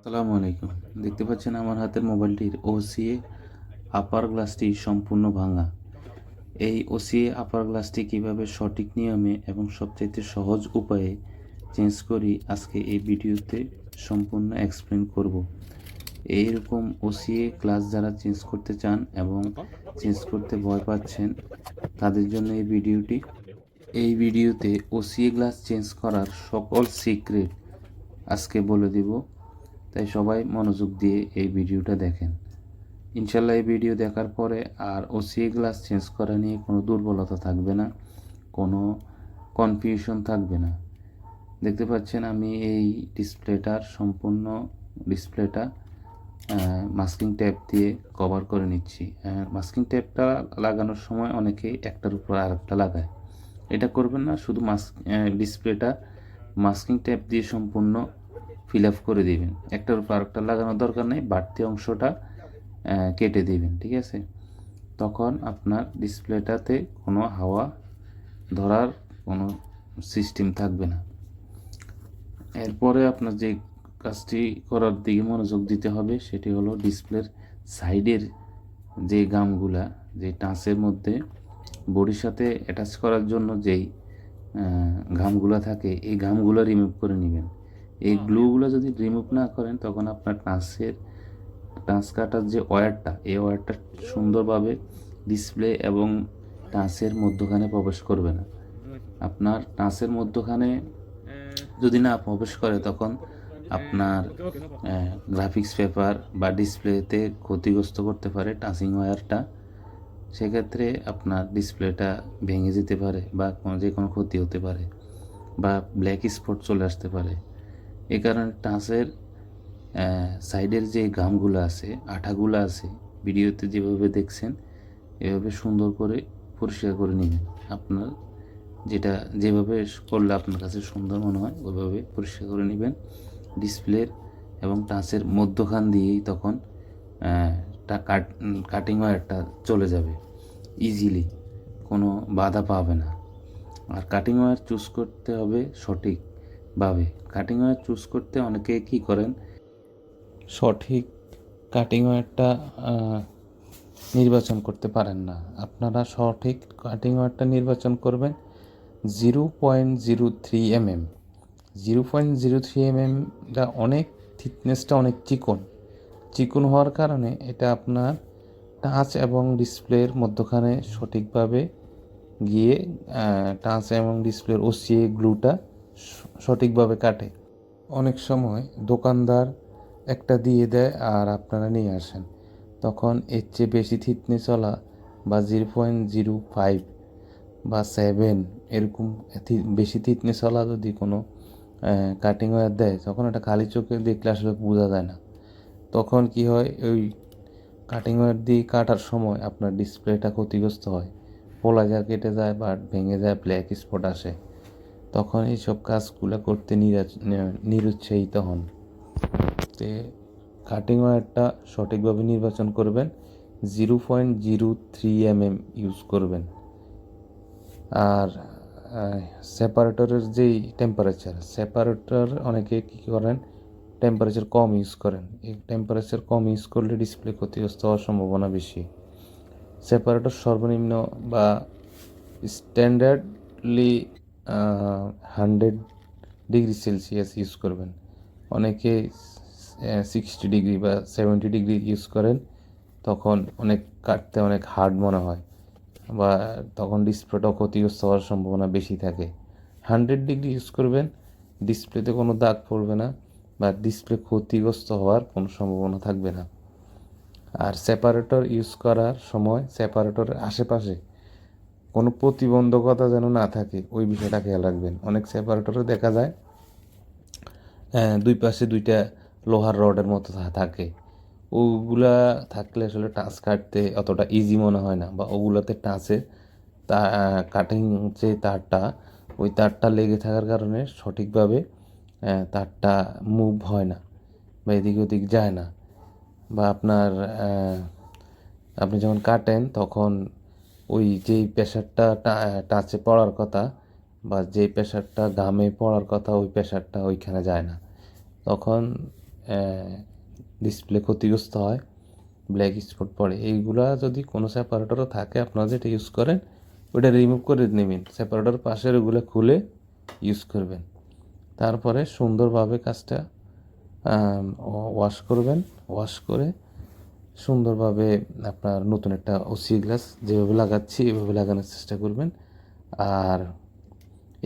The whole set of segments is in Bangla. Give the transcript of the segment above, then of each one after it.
আসসালামু আলাইকুম। দেখতে পাচ্ছেন আমার হাতের মোবাইলটির ওসিএ আপার গ্লাসটি সম্পূর্ণ ভাঙা। এই ওসিএ আপার গ্লাসটি কিভাবে সঠিক নিয়মে এবং সবচাইতে সহজ উপায়ে চেঞ্জ করি আজকে এই ভিডিওতে সম্পূর্ণ এক্সপ্লেন করব। এইরকম ওসিএ গ্লাস যারা চেঞ্জ করতে চান এবং চেঞ্জ করতে ভয় পাচ্ছেন তাদের জন্য এই ভিডিওটি। এই ভিডিওতে ওসিএ গ্লাস চেঞ্জ করার সকল সিক্রেট আজকে বলে দিব, তাই সবাই মনোযোগ দিয়ে এই ভিডিওটা দেখেন। ইনশাল্লাহ এই ভিডিও দেখার পরে আর ওসিএ গ্লাস চেঞ্জ করা নিয়ে কোনো দুর্বলতা থাকবে না, কোনো কনফিউশন থাকবে না। দেখতে পাচ্ছেন আমি এই সম্পূর্ণ ডিসপ্লেটা মাস্কিং টেপ দিয়ে কভার করে নিচ্ছি। মাস্কিং টেপটা লাগানোর সময় অনেকে একটার উপর আরেকটা লাগায়, এটা করবেন না। শুধু ডিসপ্লেটা মাস্কিং টেপ দিয়ে সম্পূর্ণ ফিল আপ করে দিবেন। একটার উপর আরেকটা লাগানোর দরকার নেই, বাড়তি অংশটা কেটে দিবেন, ঠিক আছে? তখন আপনার ডিসপ্লেটাতে কোনো হাওয়া ধরার কোনো সিস্টেম থাকবে না। এরপরে আপনার যে কাজটি করার দিকে মনোযোগ দিতে হবে সেটি হলো ডিসপ্লের সাইডের যে গামগুলা, যে টাচের মধ্যে বডির সাথে অ্যাটাচ করার জন্য যেই ঘামগুলো থাকে, এই ঘামগুলো রিমুভ করে নেবেন। এই গ্লুগুলো যদি রিমুভ না করেন তখন আপনার টাচ কাটার যে ওয়্যারটা, এই ওয়্যারটা সুন্দরভাবে ডিসপ্লে এবং টাচের মধ্যখানে প্রবেশ করবে না। আপনার টাচের মধ্যখানে যদি না প্রবেশ করে তখন আপনার গ্রাফিক্স পেপার বা ডিসপ্লেতে ক্ষতিগ্রস্ত করতে পারে টাচিং ওয়্যারটা। সেক্ষেত্রে আপনার ডিসপ্লেটা ভেঙে যেতে পারে বা যে কোনো ক্ষতি হতে পারে বা ব্ল্যাক স্পট চলে আসতে পারে। এই কারণে টাচের সাইডের যে গামগুলো আছে, আঠাগুলো আছে, ভিডিওতে যেভাবে দেখছেন এভাবে সুন্দর করে পরিষ্কার করে নেবেন। আপনার যেভাবে করলে আপনার কাছে সুন্দর মনে হয় ওইভাবে পরিষ্কার করে নেবেন। ডিসপ্লের এবং টাচের মধ্যখান দিয়েই তখন কাটিং ওয়্যারটা চলে যাবে ইজিলি, কোনো বাধা পাবে না। আর কাটিং ওয়্যার চুজ করতে হবে সঠিকভাবে। কাটিং ওয়্যার চুজ করতে অনেকে কী করেন, সঠিক কাটিং ওয়্যারটা নির্বাচন করতে পারেন না। আপনারা সঠিক কাটিং ওয়্যারটা নির্বাচন করবেন 0.03 mm। 0.03 mmটা অনেক, থিকনেসটা অনেক চিকন হওয়ার কারণে এটা আপনার টাচ এবং ডিসপ্লের মধ্যখানে সঠিকভাবে গিয়ে টাচ এবং ডিসপ্লের ওসিএ গ্লুটা সঠিকভাবে কাটে। অনেক সময় দোকানদার একটা দিয়ে দেয় আর আপনারা নিয়ে আসেন, তখন এর চেয়ে বেশি থিকনেসওয়ালা বা 0.05 বা 7 এরকম বেশি থিকনেসওয়ালা যদি কোনো কাটিং ওয়্যার দেয় তখন এটা খালি চোখে দেখলে আসলে বোঝা যায় না। তখন কি হয়, ওই কাটিং ওয়্যার দিয়ে কাটার সময় আপনার ডিসপ্লেটা ক্ষতিগ্রস্ত হয়, পোলা যা কেটে যায় বা ভেঙে যায়, ব্ল্যাক স্পট আসে। তখন এইসব কাজগুলো করতে নিরুৎসাহিত হন। তো কাটিং ওয়্যারটা সঠিকভাবে নির্বাচন করবেন, 0.03 mm ইউজ করবেন। আর সেপারেটরের যেই সেপারেটর অনেকে কী করেন, টেম্পারেচার কম ইউজ করেন। এই টেম্পারেচার কম ইউজ করলে ডিসপ্লে ক্ষতিগ্রস্ত হওয়ার সম্ভাবনা বেশি। সেপারেটর সর্বনিম্ন বা স্ট্যান্ডার্ডলি 100°C ইউজ করবেন। অনেকে 60° বা 70° ইউজ করেন, তখন অনেক কাটতে অনেক হার্ড মনে হয় বা তখন ডিসপ্লেটাও ক্ষতিগ্রস্ত হওয়ার সম্ভাবনা বেশি থাকে। 100° ইউজ করবেন, ডিসপ্লেতে কোনো দাগ পড়বে না বা ডিসপ্লে ক্ষতিগ্রস্ত হওয়ার কোনো সম্ভাবনা থাকবে না। আর সেপারেটর ইউজ করার সময় সেপারেটরের আশেপাশে কোনো প্রতিবন্ধকতা যেন না থাকে, ওই বিষয়টা খেয়াল রাখবেন। অনেক সেপারেটরে দেখা যায় দুই পাশে দুইটা লোহার রডের মতো থাকে, ওগুলা থাকলে আসলে টাচ কাটতে অতটা ইজি মনে হয় না, বা ওগুলোতে টাচে কাটিং যে তারটা, ওই তারটা লেগে থাকার কারণে সঠিকভাবে তারটা মুভ হয় না বা এদিক ওদিক যায় না। বা আপনি যখন কাটেন তখন ওই যেই প্রেশারটা টাচে পড়ার কথা বা যেই প্রেশারটা গামে পড়ার কথা, ওই প্রেশারটা ওইখানে যায় না। তখন ডিসপ্লে ক্ষতিগ্রস্ত হয়, ব্ল্যাক স্পট পড়ে। এইগুলা যদি কোনো সেপারেটরও থাকে আপনারা যেটা ইউজ করেন ওটা রিমুভ করে নেবেন, সেপারেটর পাশের ওগুলো খুলে ইউজ করবেন। তারপরে সুন্দরভাবে কাজটা ওয়াশ করবেন, ওয়াশ করে সুন্দরভাবে আপনার নতুন একটা ওসি গ্লাস যেভাবে লাগাচ্ছি এভাবে লাগানোর চেষ্টা করবেন। আর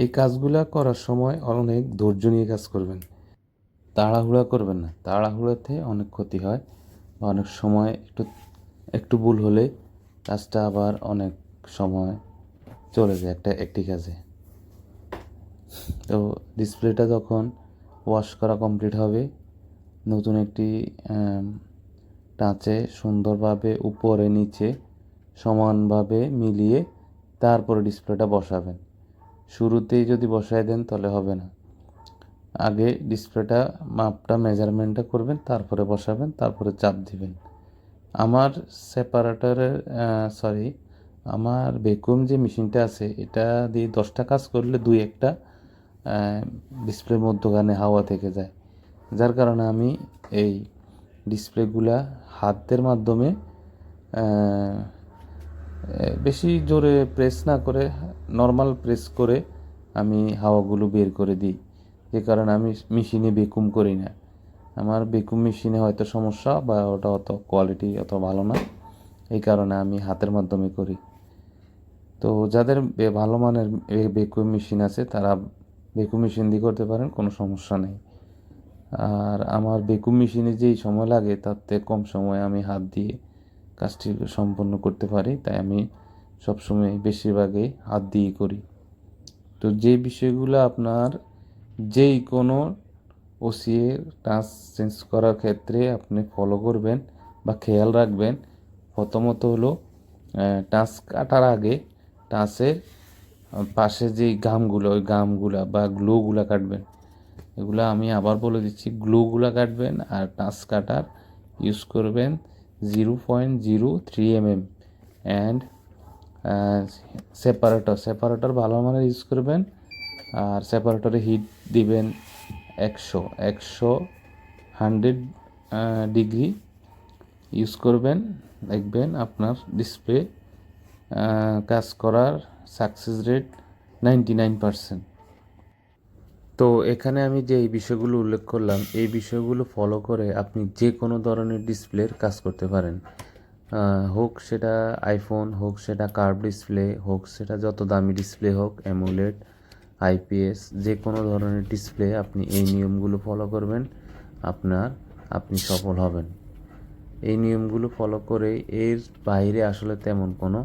এই কাজগুলা করার সময় অনেক ধৈর্য নিয়ে কাজ করবেন, তাড়াহুড়া করবেন না, তাড়াহুড়াতে অনেক ক্ষতি হয় বা অনেক সময় একটু ভুল হলে কাজটা আবার অনেক সময় চলে যায় একটি কাজে। তো ডিসপ্লেটা যখন ওয়াশ করা কমপ্লিট হবে, নতুন একটি টাচে সুন্দরভাবে উপরে নিচে সমানভাবে মিলিয়ে তারপরে ডিসপ্লেটা বসাবেন। শুরুতেই যদি বসায় দেন তাহলে হবে না, আগে ডিসপ্লেটা মাপটা মেজারমেন্টটা করবেন, তারপরে বসাবেন, তারপরে চাপ দিবেন। আমার সেপারেটরের আমার ভ্যাকুয়াম যে মেশিনটা আছে এটা দিয়ে 10টা কাজ করলে 2-1টা ডিসপ্লের মধ্যখানে হাওয়া থেকে যায়, যার কারণে আমি এই ডিসপ্লেগুলা হাতের মাধ্যমে বেশি জোরে প্রেস না করে নর্মাল প্রেস করে আমি হাওয়াগুলো বের করে দিই, যে কারণে আমি মেশিনে ভ্যাকুয়াম করি না। আমার ভ্যাকুয়াম মেশিনে হয়তো সমস্যা বা ওটা অত কোয়ালিটি অত ভালো না, এই কারণে আমি হাতের মাধ্যমে করি। তো যাদের ভালো মানের ভ্যাকুয়াম মেশিন আছে তারা ভ্যাকুয়াম মেশিন দিয়ে করতে পারেন, কোনো সমস্যা নেই। আর আমার ভ্যাকুয়াম মেশিনে যেই সময় লাগে তার থেকে কম সময়ে আমি হাত দিয়ে কাজটি সম্পন্ন করতে পারি, তাই আমি সবসময় বেশিরভাগই হাত দিয়েই করি। তো যে বিষয়গুলো আপনার যেই কোনো ওসিএ টাচ চেঞ্জ করার ক্ষেত্রে আপনি ফলো করবেন বা খেয়াল রাখবেন, প্রথমত হলো টাচ কাটার আগে টাচের পাশে যেই গামগুলো ওই গামগুলা বা গ্লোগুলা কাটবেন। এগুলো আমি আবার বলে দিচ্ছি, গ্লোগুলা কাটবেন আর টাচ কাটার ইউজ করবেন 0.03 mm অ্যান্ড সেপারেটর ভালো মানের ইউজ করবেন। আর সেপারেটরে হিট দিবেন 100 ডিগ্রি ইউজ করবেন, দেখবেন আপনার ডিসপ্লে কাজ করার সাকসেস রেট 99%। তো এখানে আমি যে এই বিষয়গুলো উল্লেখ করলাম এই বিষয়গুলো ফলো করে আপনি যে কোনো ধরনের ডিসপ্লের কাজ করতে পারেন, হোক সেটা আইফোন, হোক সেটা কার্ভ ডিসপ্লে, হোক সেটা যত দামি ডিসপ্লে হোক, অ্যামোলেড, আইপিএস, যে কোনো ধরনের ডিসপ্লে আপনি এই নিয়মগুলো ফলো করবেন, আপনি সফল হবেন। এই নিয়মগুলো ফলো করে এর বাইরে আসলে তেমন কোনো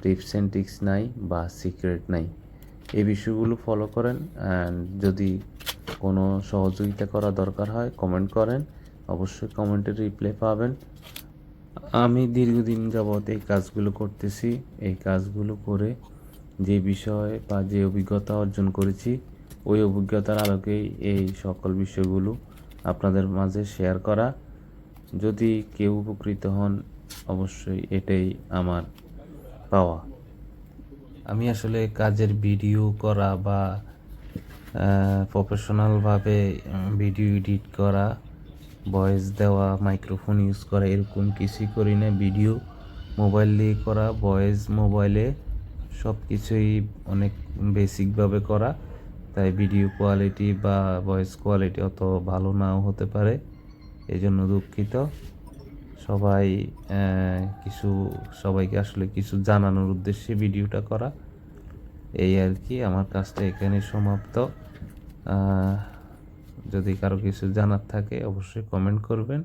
টিপস অ্যান্ড ট্রিক্স নাই বা সিক্রেট নাই। এই বিষয়গুলো ফলো করেন, যদি কোনো সহযোগিতা করা দরকার হয় কমেন্ট করেন, অবশ্যই কমেন্টের রিপ্লাই পাবেন। আমি দীর্ঘদিন যাবৎ এই কাজগুলো করতেছি, এই কাজগুলো করে যে বিষয় বা যে অভিজ্ঞতা অর্জন করেছি ওই অভিজ্ঞতার আলোকেই এই সকল বিষয়গুলো আপনাদের মাঝে শেয়ার করা। যদি কেউ উপকৃত হন অবশ্যই এটাই আমার পাওয়া। আমি আসলে কাজের ভিডিও করা বা প্রফেশনালভাবে ভিডিও এডিট করা, ভয়েস দেওয়া, মাইক্রোফোন ইউজ করা এরকম কিছুই করি না। ভিডিও মোবাইল দিয়ে করা, ভয়েস মোবাইলে, সব কিছুই অনেক বেসিকভাবে করা, তাই ভিডিও কোয়ালিটি বা ভয়েস কোয়ালিটি অত ভালো নাও হতে পারে, এই জন্য দুঃখিত। সবাইকে আসলে কিছু জানানোর উদ্দেশ্যে ভিডিওটা করা, এই আর কি। আমার কাজটা এখানে সমাপ্ত। যদি কারো কিছু জানার থাকে অবশ্যই কমেন্ট করবেন।